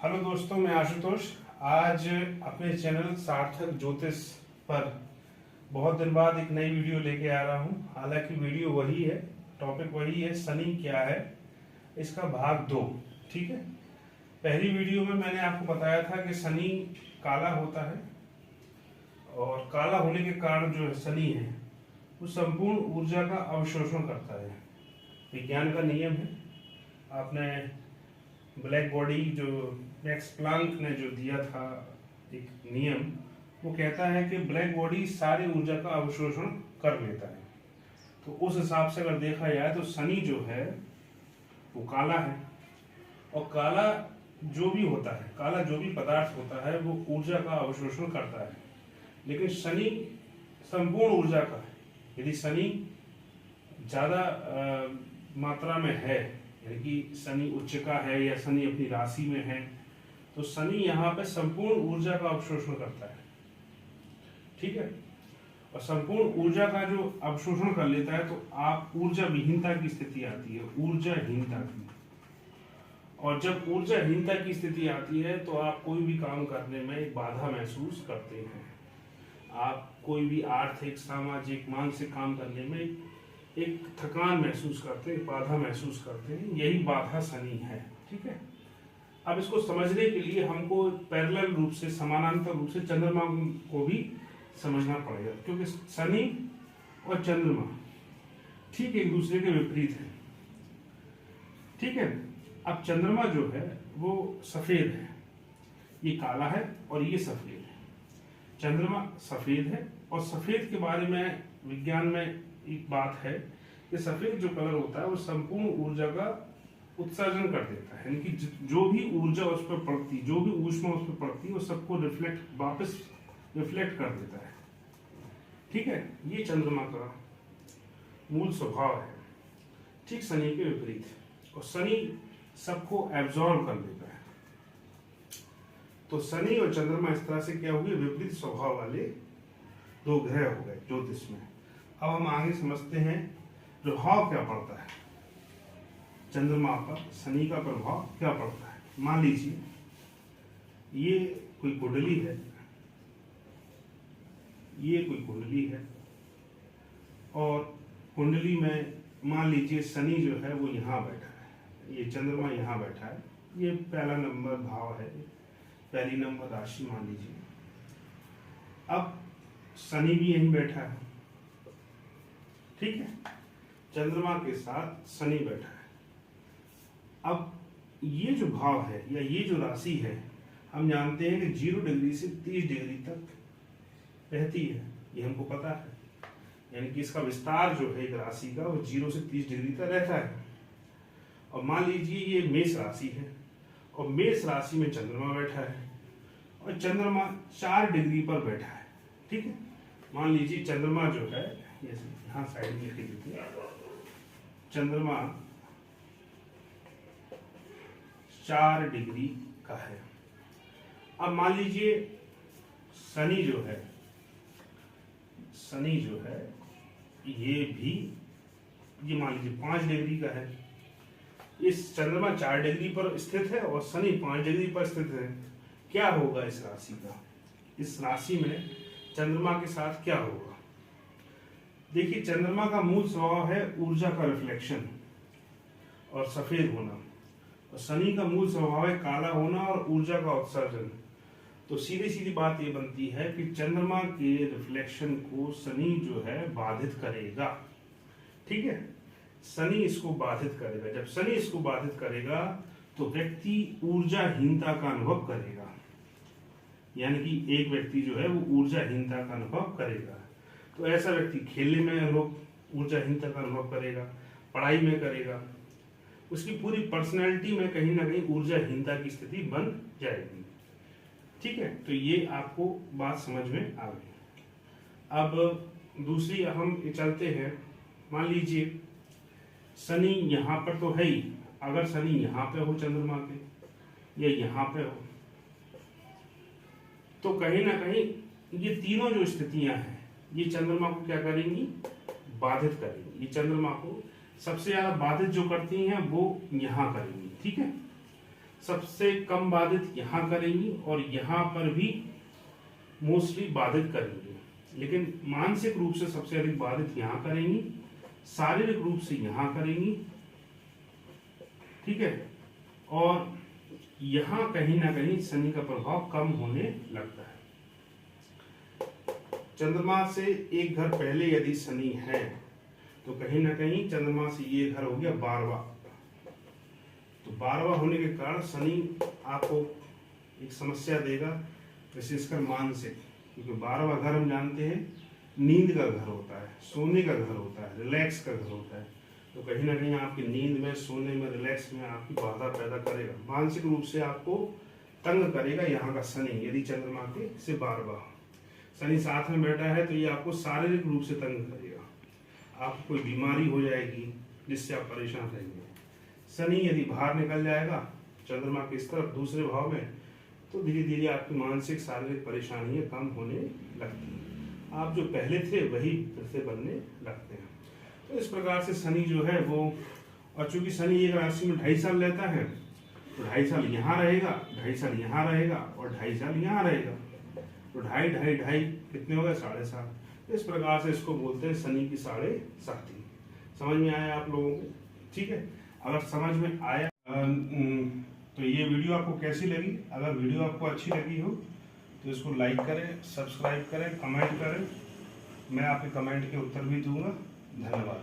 Hello दोस्तों, मैं आशुतोष। आज अपने चैनल सार्थक ज्योतिष पर बहुत दिन बाद एक नई वीडियो लेके आ रहा हूँ। हालांकि वीडियो वही है, टॉपिक वही है, शनि क्या है, इसका भाग 2। ठीक है। पहली वीडियो में मैंने आपको बताया था कि शनि काला होता है और काला होने के कारण जो है शनि है वो संपूर्ण ऊर्जा का अवशोषण करता है। विज्ञान का नियम है। आपने ब्लैक बॉडी जो मैक्स प्लांक ने जो दिया था एक नियम, वो कहता है कि ब्लैक बॉडी सारी ऊर्जा का अवशोषण कर लेता है। तो उस हिसाब से अगर देखा जाए तो शनि जो है वो काला है, और काला जो भी होता है, काला जो भी पदार्थ होता है वो ऊर्जा का अवशोषण करता है। लेकिन शनि संपूर्ण ऊर्जा का है। यदि शनि ज्यादा मात्रा में है, यानी कि शनि उच्च का है या शनि अपनी राशि में है, तो शनि यहाँ पे संपूर्ण ऊर्जा का अवशोषण करता है। ठीक है। और संपूर्ण ऊर्जा का जो अवशोषण कर लेता है तो आप ऊर्जा विहीनता की स्थिति आती है, ऊर्जाहीनता की। और जब ऊर्जाहीनता की स्थिति आती है तो आप कोई भी काम करने में एक बाधा महसूस करते हैं। आप कोई भी आर्थिक, सामाजिक, मानसिक काम करने में एक थकान महसूस करते हैं, बाधा महसूस करते हैं। यही बाधा शनि है। ठीक है। अब इसको समझने के लिए हमको पैरेलल रूप से, समानांतर रूप से चंद्रमा को भी समझना पड़ेगा, क्योंकि शनि और चंद्रमा ठीक एक दूसरे के विपरीत है। ठीक है। अब चंद्रमा जो है वो सफेद है, ये काला है और ये सफेद है। चंद्रमा सफेद है, और सफेद के बारे में विज्ञान में एक बात है कि सफेद जो कलर होता है वो संपूर्ण ऊर्जा का उत्सर्जन कर देता है। यानी कि जो भी ऊर्जा उस पर पड़ती, जो भी ऊष्मा उस पर पड़ती है, वो सबको वापस रिफ्लेक्ट कर देता है। ठीक है। ये चंद्रमा का मूल स्वभाव है, ठीक शनि के विपरीत। और शनि सबको एब्जॉर्ब कर देता है। तो शनि और चंद्रमा इस तरह से क्या हुए, विपरीत स्वभाव वाले दो ग्रह हो गए ज्योतिष में। अब हम आगे समझते हैं प्रभाव क्या पड़ता है चंद्रमा पर, शनि का प्रभाव क्या पड़ता है। मान लीजिए ये कोई कुंडली है, ये कोई कुंडली है, और कुंडली में मान लीजिए शनि जो है वो यहाँ बैठा है, ये चंद्रमा यहाँ बैठा है। ये पहला नंबर भाव है, पहली नंबर राशि मान लीजिए। अब शनि भी यहीं बैठा है। ठीक है। चंद्रमा के साथ शनि बैठा है। अब ये जो भाव है या ये जो राशि है, हम जानते हैं कि 0 डिग्री से 30 डिग्री तक रहती है, ये हमको पता है। यानी कि इसका विस्तार जो है एक राशि का वो 0 से 30 डिग्री तक रहता है। और मान लीजिए ये मेष राशि है, और मेष राशि में चंद्रमा बैठा है, और चंद्रमा 4 डिग्री पर बैठा है। ठीक है। मान लीजिए चंद्रमा जो है, यहाँ साइड में लिख दीजिए, चंद्रमा 4 डिग्री का है। अब मान लीजिए शनि जो है, ये भी, ये मान लीजिए 5 डिग्री का है। इस चंद्रमा 4 डिग्री पर स्थित है और शनि 5 डिग्री पर स्थित है। क्या होगा इस राशि का, इस राशि में चंद्रमा के साथ क्या होगा। देखिए, चंद्रमा का मूल स्वभाव है ऊर्जा का रिफ्लेक्शन और सफेद होना, और शनि का मूल स्वभाव है काला होना और ऊर्जा का उत्सर्जन। तो सीधी सीधी बात ये बनती है कि चंद्रमा के रिफ्लेक्शन को शनि जो है बाधित करेगा। ठीक है। शनि इसको बाधित करेगा। जब शनि इसको बाधित करेगा तो व्यक्ति ऊर्जाहीनता का अनुभव करेगा। यानी कि एक व्यक्ति जो है वो ऊर्जाहीनता का अनुभव करेगा। तो ऐसा व्यक्ति खेलने में ऊर्जाहीनता का अनुभव करेगा, पढ़ाई में करेगा, उसकी पूरी पर्सनैलिटी में कहीं ना कहीं ऊर्जाहीनता की स्थिति बन जाएगी। ठीक है। तो ये आपको बात समझ में आ गई। अब दूसरी हम चलते हैं। मान लीजिए शनि यहाँ पर तो है ही, अगर शनि यहाँ पे हो चंद्रमा के, या यहाँ पे हो, तो कहीं ना कहीं ये तीनों जो स्थितियां हैं ये चंद्रमा को क्या करेंगी, बाधित करेंगी। ये चंद्रमा को सबसे ज्यादा बाधित जो करती हैं वो यहाँ करेंगी। ठीक है। सबसे कम बाधित यहाँ करेंगी और यहाँ पर भी मोस्टली बाधित करेंगी, लेकिन मानसिक रूप से सबसे अधिक बाधित यहाँ करेंगी, शारीरिक रूप से यहाँ करेंगी, ठीक है। और यहाँ कहीं ना कहीं शनि का प्रभाव कम होने लगता है। चंद्रमा से एक घर पहले यदि शनि है तो कहीं ना कहीं चंद्रमा से ये घर हो गया 12वां। तो 12वां होने के कारण शनि आपको एक समस्या देगा, विशेषकर मानसिक, क्योंकि 12वां घर हम जानते हैं नींद का घर होता है, सोने का घर होता है, रिलैक्स का घर होता है। तो कहीं ना कहीं आपकी नींद में, सोने में, रिलैक्स में आपकी बाधा पैदा करेगा, मानसिक रूप से आपको तंग करेगा यहाँ का शनि। यदि चंद्रमा के से 12वां शनि साथ में बैठा है तो ये आपको शारीरिक रूप से तंग करेगा, आपको कोई बीमारी हो जाएगी जिससे आप परेशान रहेंगे। शनि यदि बाहर निकल जाएगा चंद्रमा की इस तरफ दूसरे भाव में, तो धीरे धीरे आपकी मानसिक शारीरिक परेशानियां कम होने लगती हैं, आप जो पहले थे वही फिर से बनने लगते हैं। तो इस प्रकार से शनि जो है वो, और चूंकि शनि एक राशि में 2.5 साल रहता है तो 2.5 साल यहाँ रहेगा, 2.5 साल यहाँ रहेगा और 2.5 साल यहाँ रहेगा, तो 2.5 कितने हो गए 7.5। इस प्रकार से इसको बोलते हैं शनि की 7.5। समझ में आया आप लोगों को? ठीक है। अगर समझ में आया तो ये वीडियो आपको कैसी लगी? अगर वीडियो आपको अच्छी लगी हो तो इसको लाइक करें, सब्सक्राइब करें, कमेंट करें। मैं आपके कमेंट के उत्तर भी दूंगा। धन्यवाद।